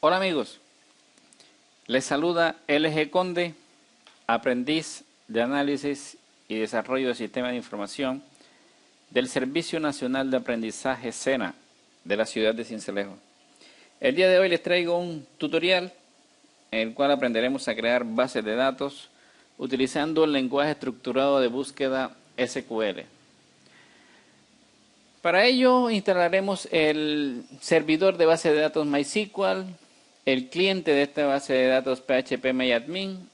Hola amigos, les saluda LG Conde, aprendiz de análisis y desarrollo de sistemas de información del Servicio Nacional de Aprendizaje SENA de la ciudad de Sincelejo. El día de hoy les traigo un tutorial en el cual aprenderemos a crear bases de datos utilizando el lenguaje estructurado de búsqueda SQL. Para ello instalaremos el servidor de base de datos MySQL, el cliente de esta base de datos PHPMyAdmin,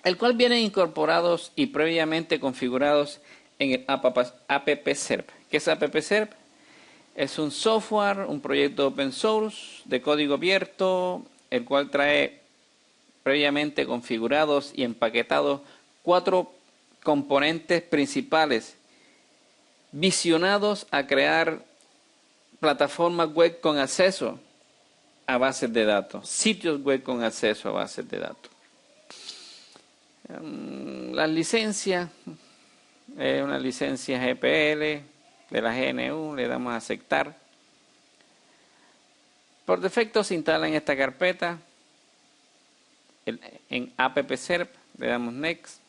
el cual vienen incorporados y previamente configurados en el AppServe. ¿Qué es AppServe? Es un software, un proyecto open source de código abierto, el cual trae previamente configurados y empaquetados 4 componentes principales visionados a crear plataformas web con acceso a bases de datos, sitios web con acceso a bases de datos. Las licencias, una licencia GPL de la GNU, le damos a aceptar. Por defecto se instala en esta carpeta, en AppServe, le damos Next.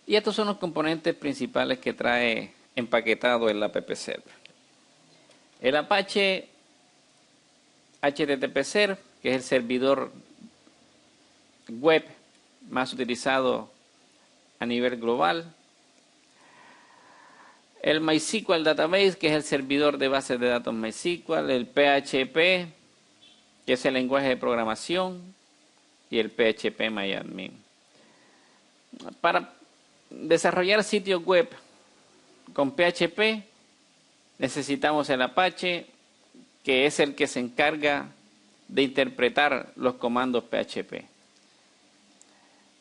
Y estos son los componentes principales que trae empaquetado el AppServe. El Apache HTTP Serve, que es el servidor web más utilizado a nivel global. El MySQL Database, que es el servidor de bases de datos MySQL. El PHP, que es el lenguaje de programación. Y el PHPMyAdmin. Para desarrollar sitios web con PHP necesitamos el Apache, que es el que se encarga de interpretar los comandos PHP.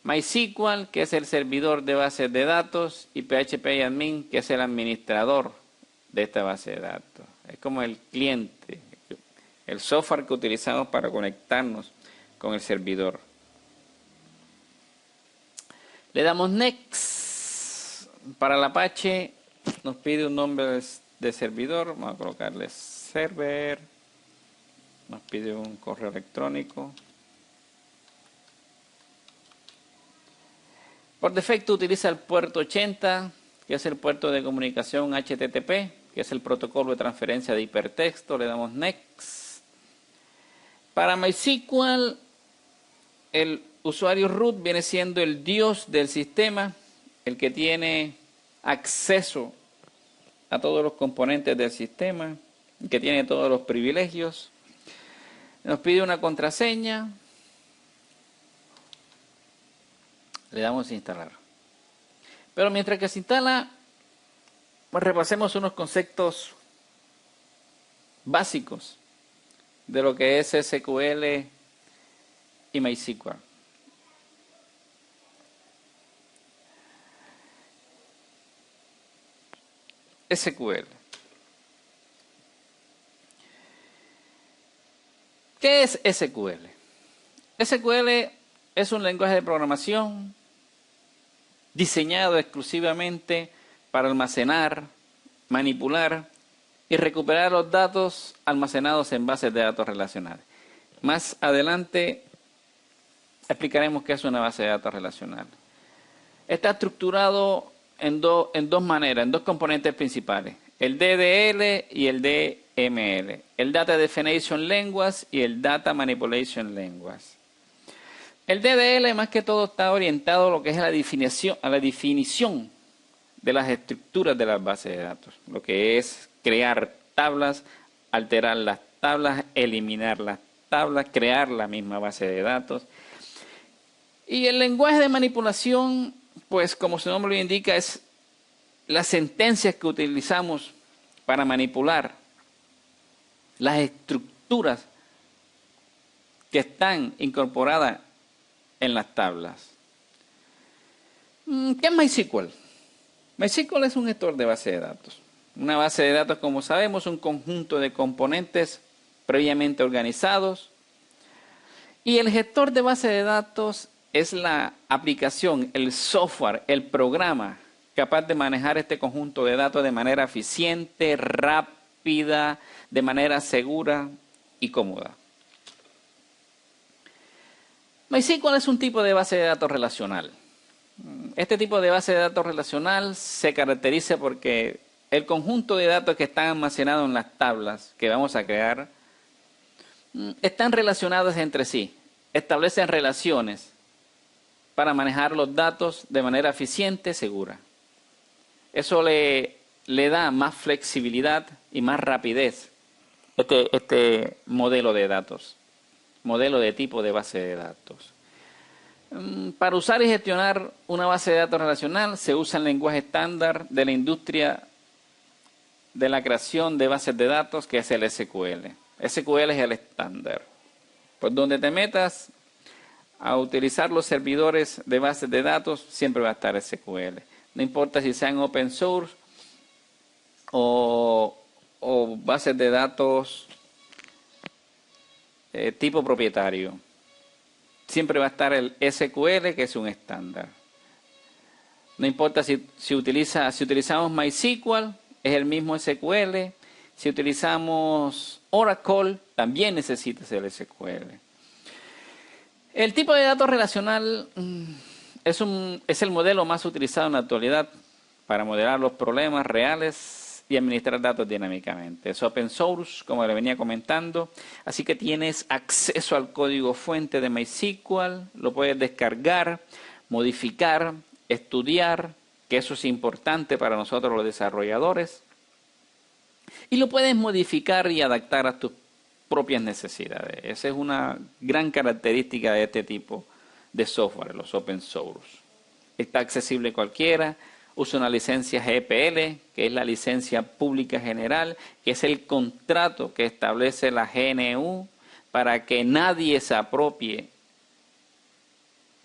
MySQL, que es el servidor de bases de datos, y PHPMyAdmin, que es el administrador de esta base de datos. Es como el cliente, el software que utilizamos para conectarnos con el servidor. Le damos Next. Para el Apache nos pide un nombre de servidor. Vamos a colocarle server. Nos pide un correo electrónico. Por defecto utiliza el puerto 80, que es el puerto de comunicación HTTP, que es el protocolo de transferencia de hipertexto. Le damos Next. Para MySQL, el usuario root viene siendo el dios del sistema, el que tiene acceso a todos los componentes del sistema, el que tiene todos los privilegios. Nos pide una contraseña. Le damos a instalar. Pero mientras que se instala, pues repasemos unos conceptos básicos de lo que es SQL y MySQL. SQL. ¿Qué es SQL? SQL es un lenguaje de programación diseñado exclusivamente para almacenar, manipular y recuperar los datos almacenados en bases de datos relacionales. Más adelante explicaremos qué es una base de datos relacional. Está estructurado en dos maneras, en dos componentes principales, el DDL y el DML, el Data Definition Language y el Data Manipulation Language. El DDL más que todo está orientado a lo que es a la definición de las estructuras de las bases de datos, lo que es crear tablas, alterar las tablas, eliminar las tablas, crear la misma base de datos. Y el lenguaje de manipulación, pues como su nombre lo indica, es las sentencias que utilizamos para manipular las estructuras que están incorporadas en las tablas. ¿Qué es MySQL? MySQL es un gestor de base de datos. Una base de datos, como sabemos, un conjunto de componentes previamente organizados. Y el gestor de base de datos es la aplicación, el software, el programa capaz de manejar este conjunto de datos de manera eficiente, rápida rápida, de manera segura y cómoda. MySQL es un tipo de base de datos relacional. Este tipo de base de datos relacional se caracteriza porque el conjunto de datos que están almacenados en las tablas que vamos a crear están relacionados entre sí, establecen relaciones para manejar los datos de manera eficiente y segura. Eso le da más flexibilidad y más rapidez este modelo de datos, modelo de tipo de base de datos. Para usar y gestionar una base de datos relacional se usa el lenguaje estándar de la industria de la creación de bases de datos, que es el SQL. SQL es el estándar. Por donde te metas a utilizar los servidores de bases de datos, siempre va a estar SQL. No importa si sean open source o bases de datos tipo propietario. Siempre va a estar el SQL, que es un estándar. No importa si utilizamos MySQL, es el mismo SQL. Si utilizamos Oracle, también necesitas el SQL. El tipo de datos relacional es el modelo más utilizado en la actualidad para modelar los problemas reales y administrar datos dinámicamente. Es open source, como le venía comentando, así que tienes acceso al código fuente de MySQL, lo puedes descargar, modificar, estudiar, que eso es importante para nosotros los desarrolladores, y lo puedes modificar y adaptar a tus propias necesidades. Esa es una gran característica de este tipo de software, los open source. Está accesible a cualquiera. Usa una licencia GPL, que es la licencia pública general, que es el contrato que establece la GNU para que nadie se apropie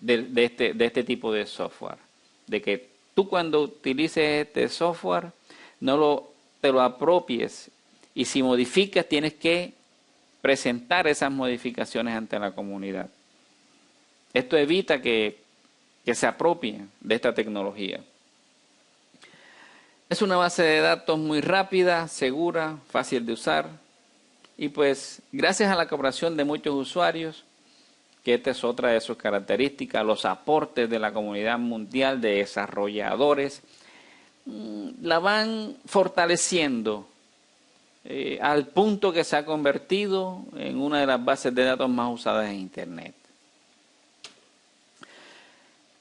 de este tipo de software. De que tú cuando utilices este software te lo apropies, y si modificas tienes que presentar esas modificaciones ante la comunidad. Esto evita que se apropien de esta tecnología. Es una base de datos muy rápida, segura, fácil de usar, y pues gracias a la cooperación de muchos usuarios, que esta es otra de sus características, los aportes de la comunidad mundial de desarrolladores, la van fortaleciendo al punto que se ha convertido en una de las bases de datos más usadas en Internet.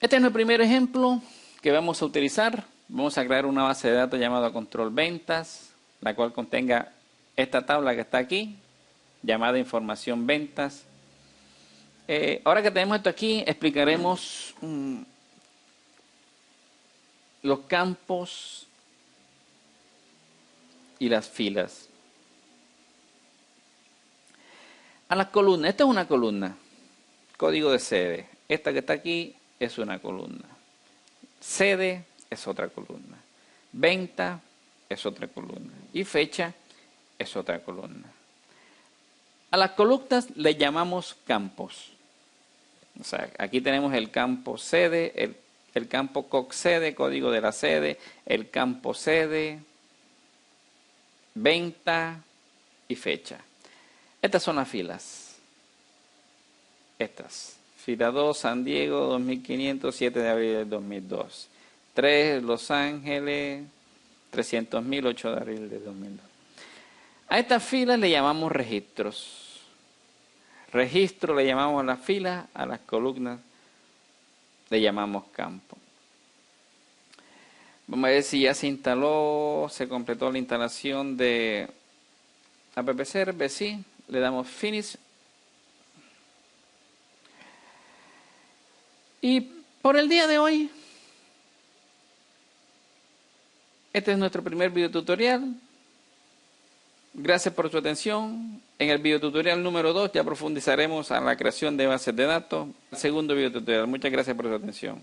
Este es el primer ejemplo que vamos a utilizar. Vamos a crear una base de datos llamada control ventas, la cual contenga esta tabla que está aquí, llamada información ventas. Ahora que tenemos esto aquí, explicaremos los campos y las filas. A las columnas, esta es una columna, código de sede. Esta que está aquí es una columna. Sede es otra columna. Venta es otra columna. Y fecha es otra columna. A las columnas le llamamos campos. O sea, aquí tenemos el campo sede, el campo COC sede, código de la sede, el campo sede, venta y fecha. Estas son las filas. Estas. Fila 2, San Diego, 2500, 7 de abril del 2002. 3, Los Ángeles, 300.000, 8 de abril del 2002. A estas filas le llamamos registros. Registro le llamamos a las filas, a las columnas le llamamos campo. Vamos a ver si ya se instaló, se completó la instalación de AppServer, sí. Le damos Finish. Y por el día de hoy, este es nuestro primer video tutorial. Gracias por su atención. En el video tutorial número 2 ya profundizaremos en la creación de bases de datos. El segundo video tutorial. Muchas gracias por su atención.